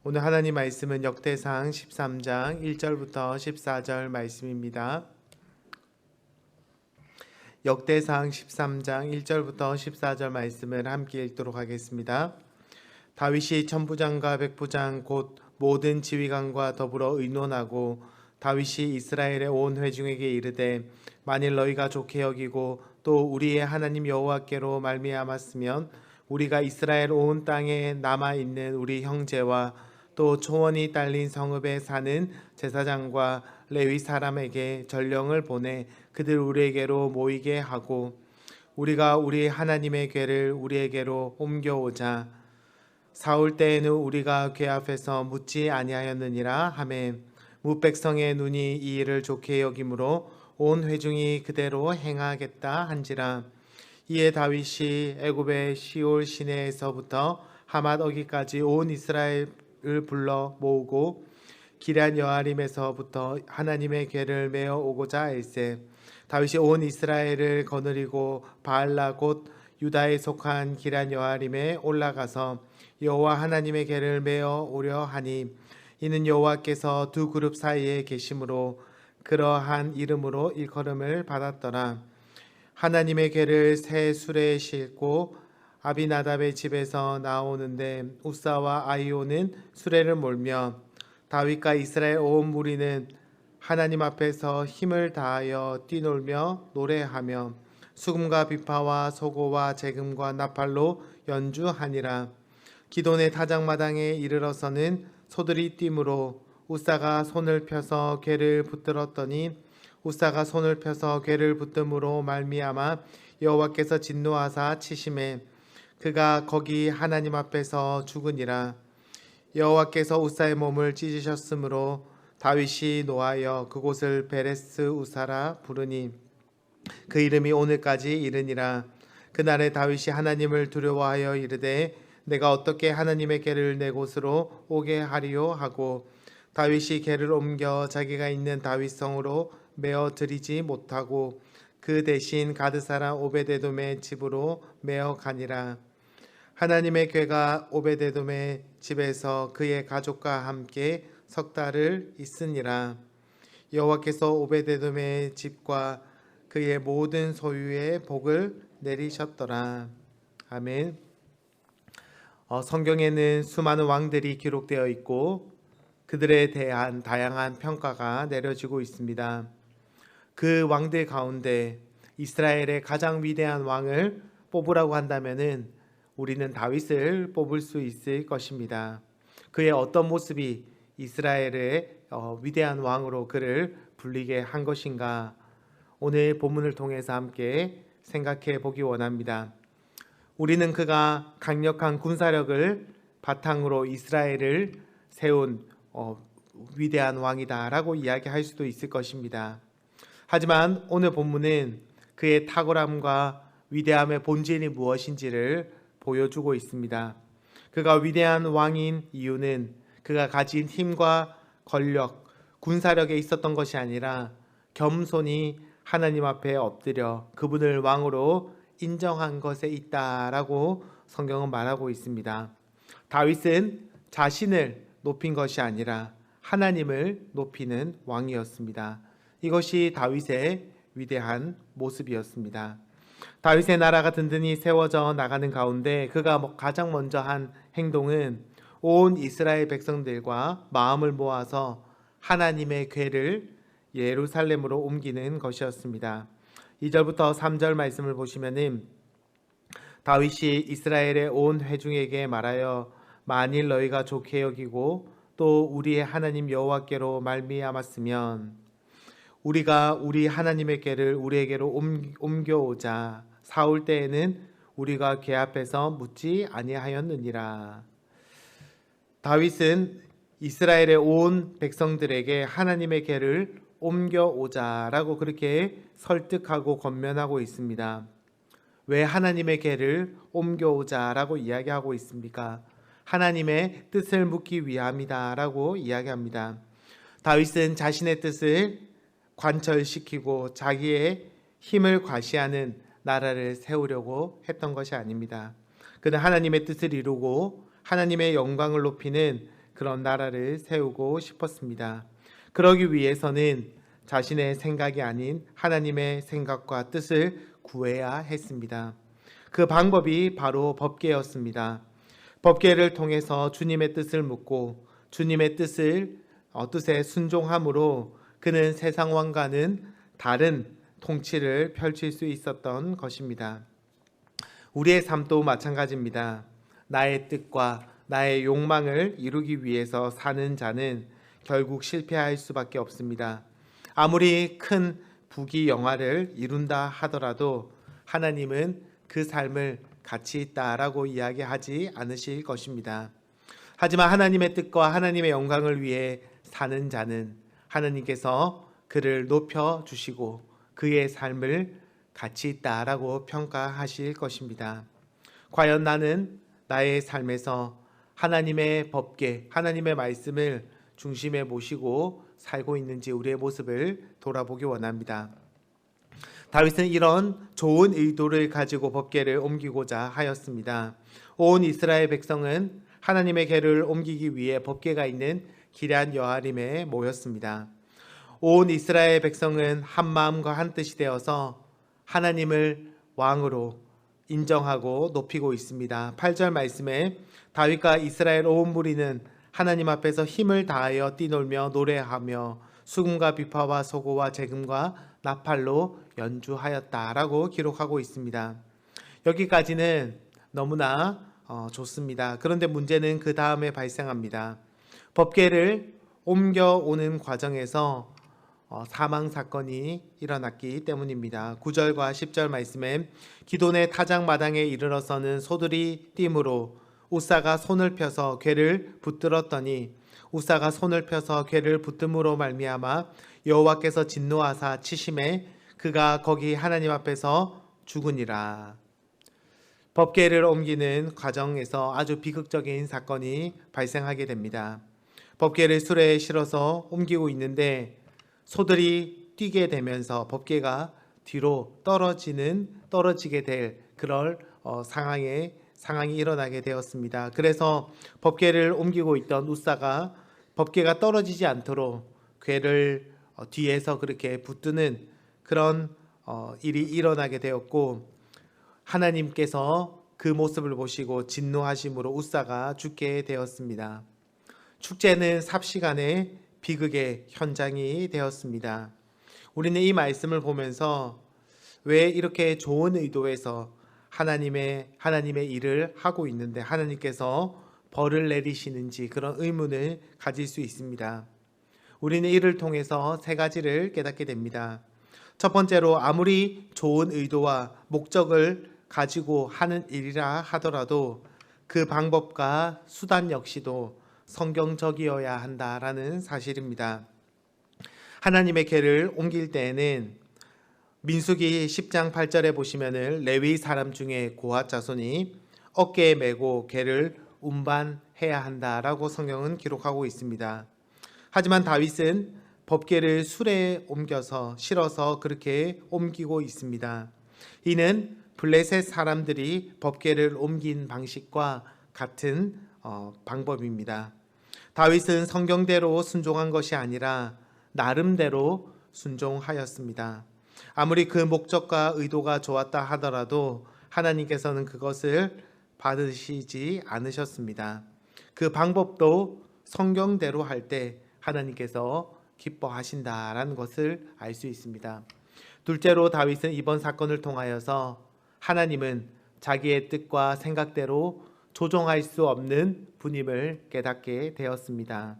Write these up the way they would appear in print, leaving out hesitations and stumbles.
오늘 하나님 말씀은 역대상 13장 1절부터 14절 말씀입니다. 역대상 13장 1절부터 14절 말씀을 함께 읽도록 하겠습니다. 다윗이 천부장과 백부장 곧 모든 지휘관과 더불어 의논하고 다윗이 이스라엘의 온 회중에게 이르되 만일 너희가 좋게 여기고 또 우리의 하나님 여호와께로 말미암았으면 우리가 이스라엘 온 땅에 남아 있는 우리 형제와 또 초원이 딸린 성읍에 사는 제사장과 레위 사람에게 전령을 보내 그들 우리에게로 모이게 하고 우리가 우리 하나님의 궤를 우리에게로 옮겨오자. 사울 때에는 우리가 궤 앞에서 묻지 아니하였느니라 하매 뭇백성의 눈이 이 일을 좋게 여김으로 온 회중이 그대로 행하겠다 한지라. 이에 다윗이 애굽의 시올 시내에서부터 하맛 어기까지 온 이스라엘을 불러 모으고 기럇 여아림에서부터 하나님의 궤를 메어 오고자 일세. 다윗이 온 이스라엘을 거느리고 바알라 곧 유다에 속한 기럇 여아림에 올라가서 여호와 하나님의 궤를 메어 오려 하니 이는 여호와께서 두 그룹 사이에 계심으로 그러한 이름으로 일컬음을 받았더라. 하나님의 궤를 새 수레에 싣고 아비나답의 집에서 나오는데 우사와 아히오는 수레를 몰며 다윗과 이스라엘 온 무리는 하나님 앞에서 힘을 다하여 뛰놀며 노래하며 수금과 비파와 소고와 재금과 나팔로 연주하니라. 기돈의 타작마당에 이르러서는 소들이 뛰므로 우사가 손을 펴서 궤를 붙들었더니 우사가 손을 펴서 궤를 붙듦으로 말미암아 여호와께서 진노하사 치심에 그가 거기 하나님 앞에서 죽으니라. 여호와께서 우사의 몸을 찢으셨으므로 다윗이 노하여 그곳을 베레스 우사라 부르니 그 이름이 오늘까지 이르니라. 그날에 다윗이 하나님을 두려워하여 이르되 내가 어떻게 하나님의 궤를 내 곳으로 오게 하리요 하고 다윗이 궤를 옮겨 자기가 있는 다윗성으로 메어 드리지 못하고 그 대신 가드 사람 오베데돔의 집으로 메어 가니라. 하나님의 궤가 오베데돔의 집에서 그의 가족과 함께 석 달을 있으니라. 여호와께서 오베데돔의 집과 그의 모든 소유에 복을 내리셨더라. 아멘. 성경에는 수많은 왕들이 기록되어 있고 그들에 대한 다양한 평가가 내려지고 있습니다. 그 왕들 가운데 이스라엘의 가장 위대한 왕을 뽑으라고 한다면은 우리는 다윗을 뽑을 수 있을 것입니다. 그의 어떤 모습이 이스라엘의 위대한 왕으로 그를 불리게 한 것인가? 오늘 본문을 통해서 함께 생각해 보기 원합니다. 우리는 그가 강력한 군사력을 바탕으로 이스라엘을 세운 위대한 왕이다라고 이야기할 수도 있을 것입니다. 하지만 오늘 본문은 그의 탁월함과 위대함의 본질이 무엇인지를 보여주고 있습니다. 그가 위대한 왕인 이유는 그가 가진 힘과 권력, 군사력에 있었던 것이 아니라 겸손히 하나님 앞에 엎드려 그분을 왕으로 인정한 것에 있다라고 성경은 말하고 있습니다. 다윗은 자신을 높인 것이 아니라 하나님을 높이는 왕이었습니다. 이것이 다윗의 위대한 모습이었습니다. 다윗의 나라가 든든히 세워져 나가는 가운데 그가 가장 먼저 한 행동은 온 이스라엘 백성들과 마음을 모아서 하나님의 궤를 예루살렘으로 옮기는 것이었습니다. 2절부터 3절 말씀을 보시면은 다윗이 이스라엘의 온 회중에게 말하여 만일 너희가 좋게 여기고 또 우리의 하나님 여호와께로 말미암았으면 우리가 우리 하나님의 궤를 우리에게로 옮겨오자. 사울 때에는 우리가 궤 앞에서 묻지 아니하였느니라. 다윗은 이스라엘의 온 백성들에게 하나님의 궤를 옮겨오자라고 그렇게 설득하고 권면하고 있습니다. 왜 하나님의 궤를 옮겨오자라고 이야기하고 있습니까? 하나님의 뜻을 묻기 위함이다라고 이야기합니다. 다윗은 자신의 뜻을 관철시키고 자기의 힘을 과시하는 나라를 세우려고 했던 것이 아닙니다. 그는 하나님의 뜻을 이루고 하나님의 영광을 높이는 그런 나라를 세우고 싶었습니다. 그러기 위해서는 자신의 생각이 아닌 하나님의 생각과 뜻을 구해야 했습니다. 그 방법이 바로 법궤였습니다. 법궤를 통해서 주님의 뜻을 묻고 주님의 뜻에 순종함으로 그는 세상 왕과는 다른 통치를 펼칠 수 있었던 것입니다. 우리의 삶도 마찬가지입니다. 나의 뜻과 나의 욕망을 이루기 위해서 사는 자는 결국 실패할 수밖에 없습니다. 아무리 큰 부귀영화를 이룬다 하더라도 하나님은 그 삶을 가치 있다라고 이야기하지 않으실 것입니다. 하지만 하나님의 뜻과 하나님의 영광을 위해 사는 자는 하나님께서 그를 높여주시고 그의 삶을 가치 있다라고 평가하실 것입니다. 과연 나는 나의 삶에서 하나님의 법궤, 하나님의 말씀을 중심에 모시고 살고 있는지 우리의 모습을 돌아보기 원합니다. 다윗은 이런 좋은 의도를 가지고 법궤를 옮기고자 하였습니다. 온 이스라엘 백성은 하나님의 궤를 옮기기 위해 법궤가 있는 기럇 여아림에 모였습니다. 온 이스라엘 백성은 한 마음과 한 뜻이 되어서 하나님을 왕으로 인정하고 높이고 있습니다. 8절 말씀에 다윗과 이스라엘 온 무리는 하나님 앞에서 힘을 다하여 뛰놀며 노래하며 수금과 비파와 소고와 재금과 나팔로 연주하였다라고 기록하고 있습니다. 여기까지는 너무나 좋습니다. 그런데 문제는 그 다음에 발생합니다. 법궤를 옮겨오는 과정에서 사망 사건이 일어났기 때문입니다. 9절과 10절 말씀에 기돈의 타작마당에 이르러서는 소들이 띠므로 우사가 손을 펴서 궤를 붙들었더니 우사가 손을 펴서 궤를 붙듦으로 말미암아 여호와께서 진노하사 치심에 그가 거기 하나님 앞에서 죽으니라. 법궤를 옮기는 과정에서 아주 비극적인 사건이 발생하게 됩니다. 법궤를 수레에 실어서 옮기고 있는데 소들이 뛰게 되면서 법궤가 뒤로 떨어지게 될 그럴 상황이 일어나게 되었습니다. 그래서 법궤를 옮기고 있던 우사가 법궤가 떨어지지 않도록 궤를 뒤에서 그렇게 붙드는 그런 일이 일어나게 되었고 하나님께서 그 모습을 보시고 진노하심으로 우사가 죽게 되었습니다. 축제는 삽시간에 비극의 현장이 되었습니다. 우리는 이 말씀을 보면서 왜 이렇게 좋은 의도에서 하나님의 일을 하고 있는데 하나님께서 벌을 내리시는지 그런 의문을 가질 수 있습니다. 우리는 이를 통해서 세 가지를 깨닫게 됩니다. 첫 번째로 아무리 좋은 의도와 목적을 가지고 하는 일이라 하더라도 그 방법과 수단 역시도 성경적이어야 한다라는 사실입니다. 하나님의 궤를 옮길 때에는 민수기 10장 8절에 보시면은 레위 사람 중에 고핫 자손이 어깨에 메고 궤를 운반해야 한다라고 성경은 기록하고 있습니다. 하지만 다윗은 법궤를 수레에 옮겨서 실어서 그렇게 옮기고 있습니다. 이는 블레셋 사람들이 법궤를 옮긴 방식과 같은 방법입니다. 다윗은 성경대로 순종한 것이 아니라 나름대로 순종하였습니다. 아무리 그 목적과 의도가 좋았다 하더라도 하나님께서는 그것을 받으시지 않으셨습니다. 그 방법도 성경대로 할 때 하나님께서 기뻐하신다라는 것을 알 수 있습니다. 둘째로 다윗은 이번 사건을 통하여서 하나님은 자기의 뜻과 생각대로 조종할 수 없는 분임을 깨닫게 되었습니다.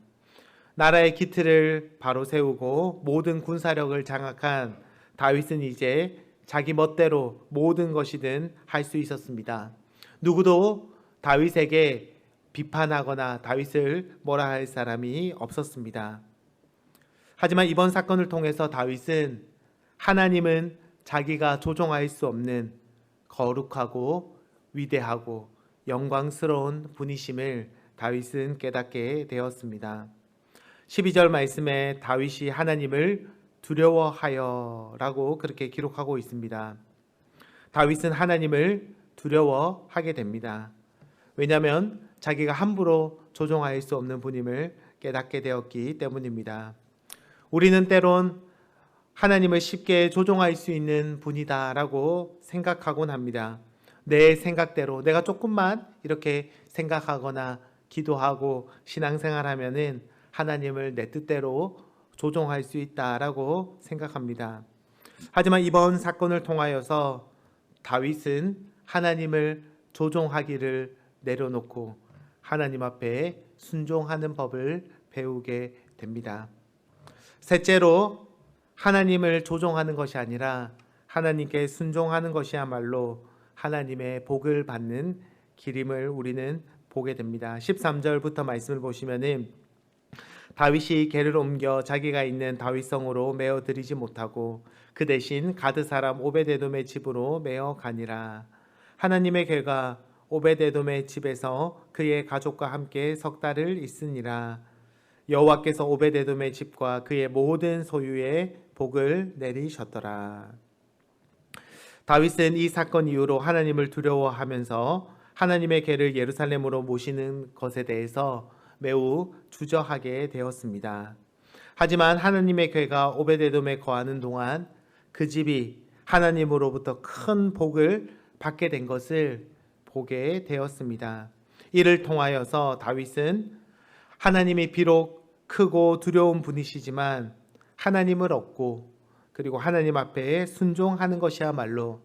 나라의 기틀을 바로 세우고 모든 군사력을 장악한 다윗은 이제 자기 멋대로 모든 것이든 할 수 있었습니다. 누구도 다윗에게 비판하거나 다윗을 뭐라 할 사람이 없었습니다. 하지만 이번 사건을 통해서 다윗은 하나님은 자기가 조종할 수 없는 거룩하고 위대하고 영광스러운 분이심을 다윗은 깨닫게 되었습니다. 12절 말씀에 다윗이 하나님을 두려워하여 라고 그렇게 기록하고 있습니다. 다윗은 하나님을 두려워하게 됩니다. 왜냐하면 자기가 함부로 조종할 수 없는 분임을 깨닫게 되었기 때문입니다. 우리는 때론 하나님을 쉽게 조종할 수 있는 분이다라고 생각하곤 합니다. 내 생각대로 내가 조금만 이렇게 생각하거나 기도하고 신앙생활하면은 하나님을 내 뜻대로 조종할 수 있다라고 생각합니다. 하지만 이번 사건을 통하여서 다윗은 하나님을 조종하기를 내려놓고 하나님 앞에 순종하는 법을 배우게 됩니다. 셋째로 하나님을 조종하는 것이 아니라 하나님께 순종하는 것이야말로 하나님의 복을 받는 길임을 우리는 보게 됩니다. 13절부터 말씀을 보시면은 다윗이 궤를 옮겨 자기가 있는 다윗성으로 메어 드리지 못하고 그 대신 가드 사람 오베데돔의 집으로 메어 가니라. 하나님의 궤가 오베데돔의 집에서 그의 가족과 함께 석 달을 있으니라. 여호와께서 오베데돔의 집과 그의 모든 소유에 복을 내리셨더라. 다윗은 이 사건 이후로 하나님을 두려워하면서 하나님의 궤를 예루살렘으로 모시는 것에 대해서 매우 주저하게 되었습니다. 하지만 하나님의 궤가 오베데돔에 거하는 동안 그 집이 하나님으로부터 큰 복을 받게 된 것을 보게 되었습니다. 이를 통하여서 다윗은 하나님이 비록 크고 두려운 분이시지만 하나님을 얻고 그리고 하나님 앞에 순종하는 것이야말로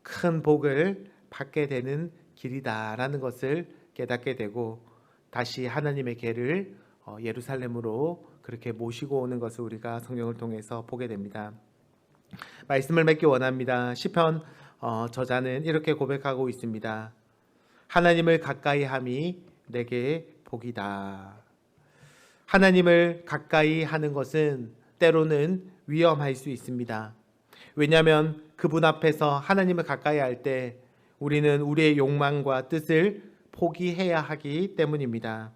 큰 복을 받게 되는 길이다라는 것을 깨닫게 되고 다시 하나님의 궤를 예루살렘으로 그렇게 모시고 오는 것을 우리가 성경을 통해서 보게 됩니다. 말씀을 맺기 원합니다. 시편 저자는 이렇게 고백하고 있습니다. 하나님을 가까이 함이 내게 복이다. 하나님을 가까이 하는 것은 때로는 위험할 수 있습니다. 왜냐하면 그분 앞에서 하나님을 가까이 할 때 우리는 우리의 욕망과 뜻을 포기해야 하기 때문입니다.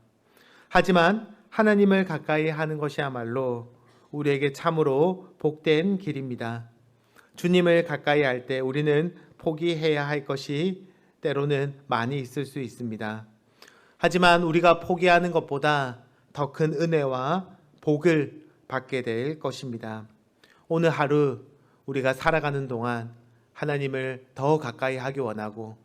하지만 하나님을 가까이 하는 것이야말로 우리에게 참으로 복된 길입니다. 주님을 가까이 할 때 우리는 포기해야 할 것이 때로는 많이 있을 수 있습니다. 하지만 우리가 포기하는 것보다 더 큰 은혜와 복을 받게 될 것입니다. 오늘 하루 우리가 살아가는 동안 하나님을 더 가까이 하기 원하고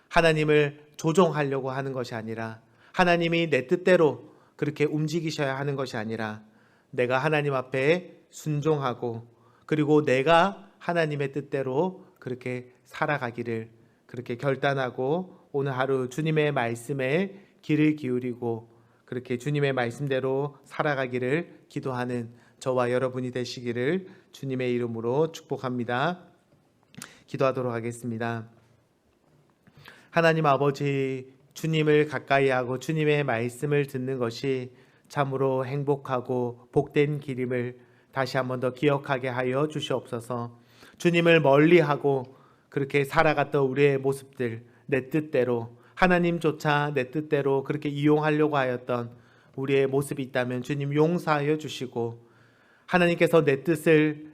하나님을 조종하려고 하는 것이 아니라 하나님이 내 뜻대로 그렇게 움직이셔야 하는 것이 아니라 내가 하나님 앞에 순종하고 그리고 내가 하나님의 뜻대로 그렇게 살아가기를 그렇게 결단하고 오늘 하루 주님의 말씀에 귀를 기울이고 그렇게 주님의 말씀대로 살아가기를 기도하는 저와 여러분이 되시기를 주님의 이름으로 축복합니다. 기도하도록 하겠습니다. 하나님 아버지, 주님을 가까이 하고 주님의 말씀을 듣는 것이 참으로 행복하고 복된 길임을 다시 한번 더 기억하게 하여 주시옵소서. 주님을 멀리하고 그렇게 살아갔던 우리의 모습들, 내 뜻대로 하나님조차 내 뜻대로 그렇게 이용하려고 하였던 우리의 모습이 있다면 주님 용서하여 주시고 하나님께서 내 뜻을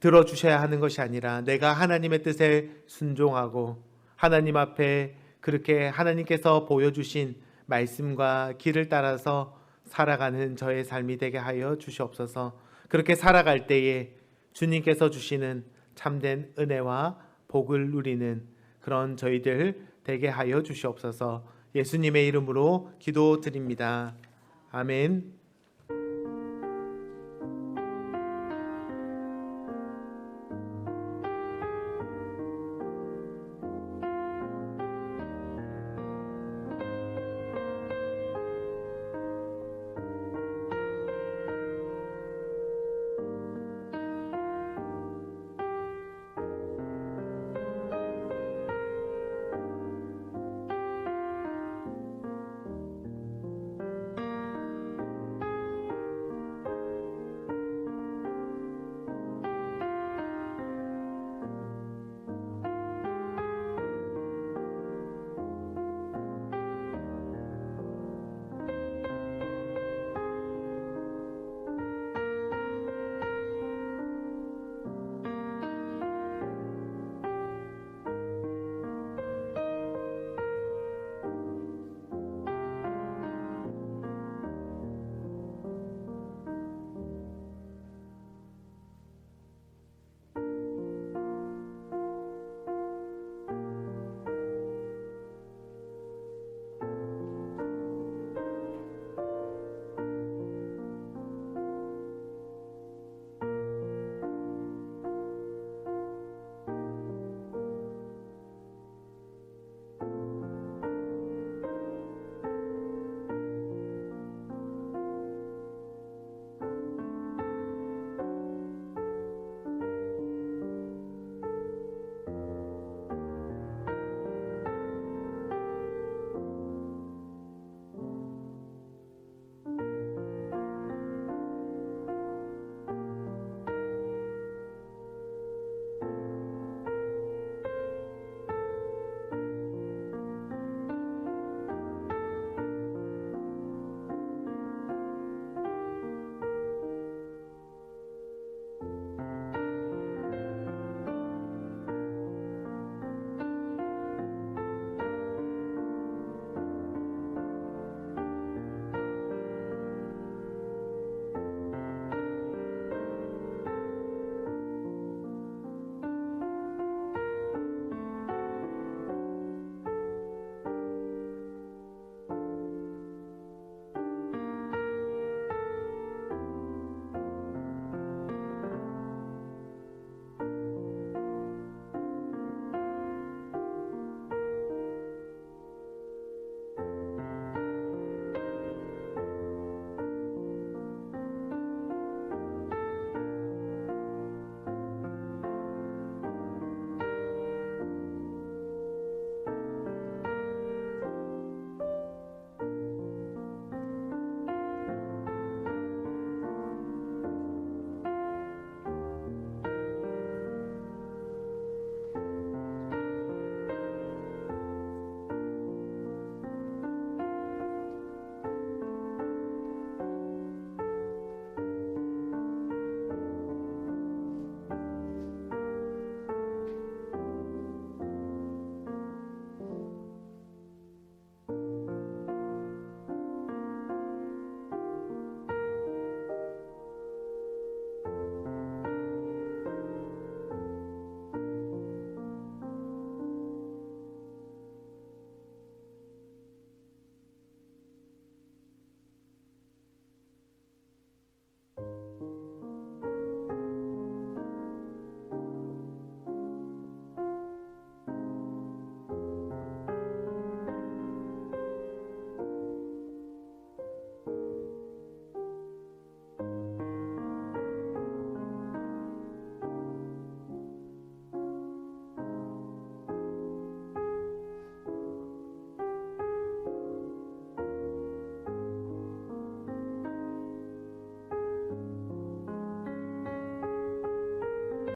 들어주셔야 하는 것이 아니라 내가 하나님의 뜻에 순종하고 하나님 앞에 그렇게 하나님께서 보여주신 말씀과 길을 따라서 살아가는 저의 삶이 되게 하여 주시옵소서. 그렇게 살아갈 때에 주님께서 주시는 참된 은혜와 복을 누리는 그런 저희들 되게 하여 주시옵소서. 예수님의 이름으로 기도드립니다. 아멘.